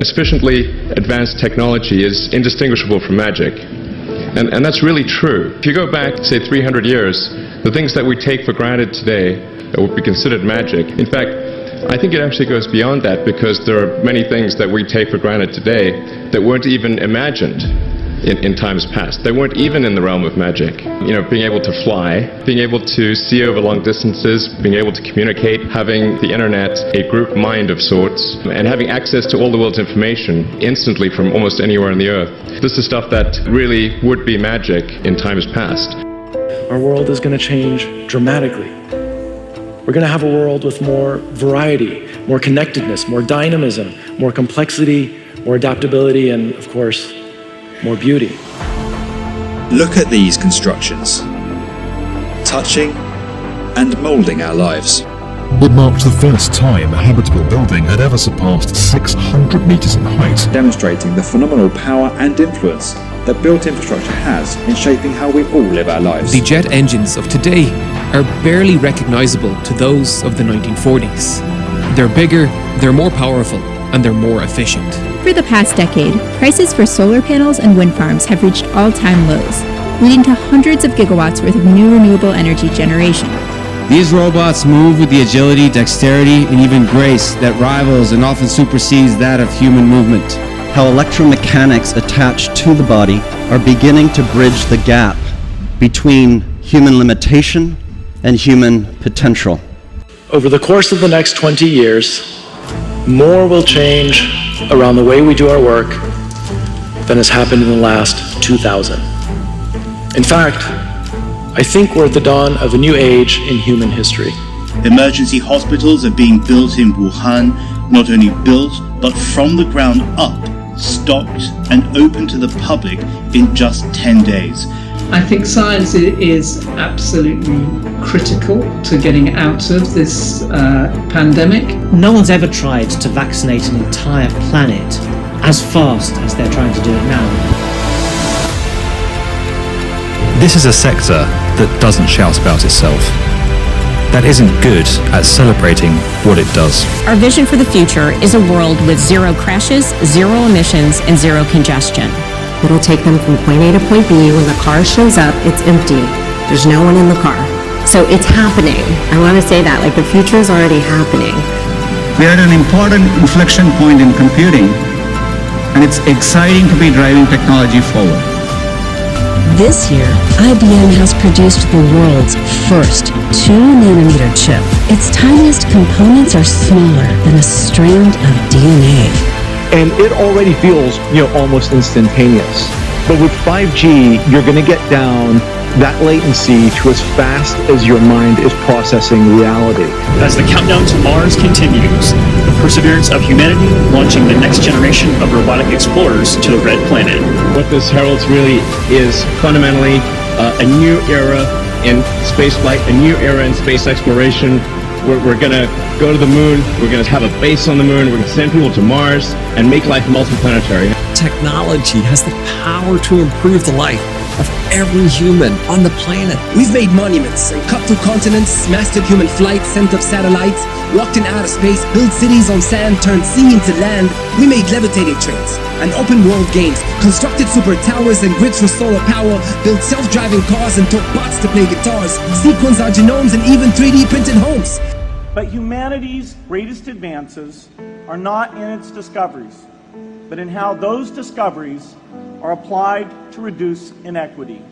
Sufficiently advanced technology is indistinguishable from magic. And that's really true. If you go back, say, 300 years, the things that we take for granted today that would be considered magic. In fact, I think it actually goes beyond that, because there are many things that we take for granted today that weren't even imagined in times past. They weren't even in the realm of magic. You know, being able to fly, being able to see over long distances, being able to communicate, having the internet, a group mind of sorts, and having access to all the world's information instantly from almost anywhere on the earth. This is stuff that really would be magic in times past. Our world is going to change dramatically. We're going to have a world with more variety, more connectedness, more dynamism, more complexity, more adaptability, and, of course, more beauty. Look at these constructions, touching and moulding our lives. It marked the first time a habitable building had ever surpassed 600 meters in height, demonstrating the phenomenal power and influence that built infrastructure has in shaping how we all live our lives. The jet engines of today are barely recognizable to those of the 1940s. They're bigger, they're more powerful, and they're more efficient. For the past decade, prices for solar panels and wind farms have reached all-time lows, leading to hundreds of gigawatts worth of new renewable energy generation. These robots move with the agility, dexterity, and even grace that rivals and often supersedes that of human movement. How electromechanics attached to the body are beginning to bridge the gap between human limitation and human potential. Over the course of the next 20 years, more will change around the way we do our work than has happened in the last 2,000. In fact, I think we're at the dawn of a new age in human history. Emergency hospitals are being built in Wuhan, not only built, but from the ground up, stocked and open to the public in just 10 days. I think science is absolutely critical to getting out of this pandemic. No one's ever tried to vaccinate an entire planet as fast as they're trying to do it now. This is a sector that doesn't shout about itself, that isn't good at celebrating what it does. Our vision for the future is a world with zero crashes, zero emissions, and zero congestion. It'll take them from point A to point B. When the car shows up, it's empty. There's no one in the car. So it's happening. I want to say that, like, the future is already happening. We are at an important inflection point in computing, and it's exciting to be driving technology forward. This year, IBM has produced the world's first 2-nanometer chip. Its tiniest components are smaller than a strand of DNA. And it already feels, almost instantaneous. But with 5G, you're going to get down that latency to as fast as your mind is processing reality. As the countdown to Mars continues, the perseverance of humanity launching the next generation of robotic explorers to the Red Planet. What this heralds really is fundamentally a new era in spaceflight, a new era in space exploration. We're going to go to the moon, we're going to have a base on the moon, we're going to send people to Mars and make life multiplanetary. Technology has the power to improve the life of every human on the planet. We've made monuments and cut through continents, mastered human flight, sent up satellites, walked in outer space, built cities on sand, turned sea into land. We made levitating trains and open world games, constructed super towers and grids for solar power, built self-driving cars and taught bots to play guitars, sequenced our genomes and even 3D printed homes. But humanity's greatest advances are not in its discoveries, but in how those discoveries are applied to reduce inequity.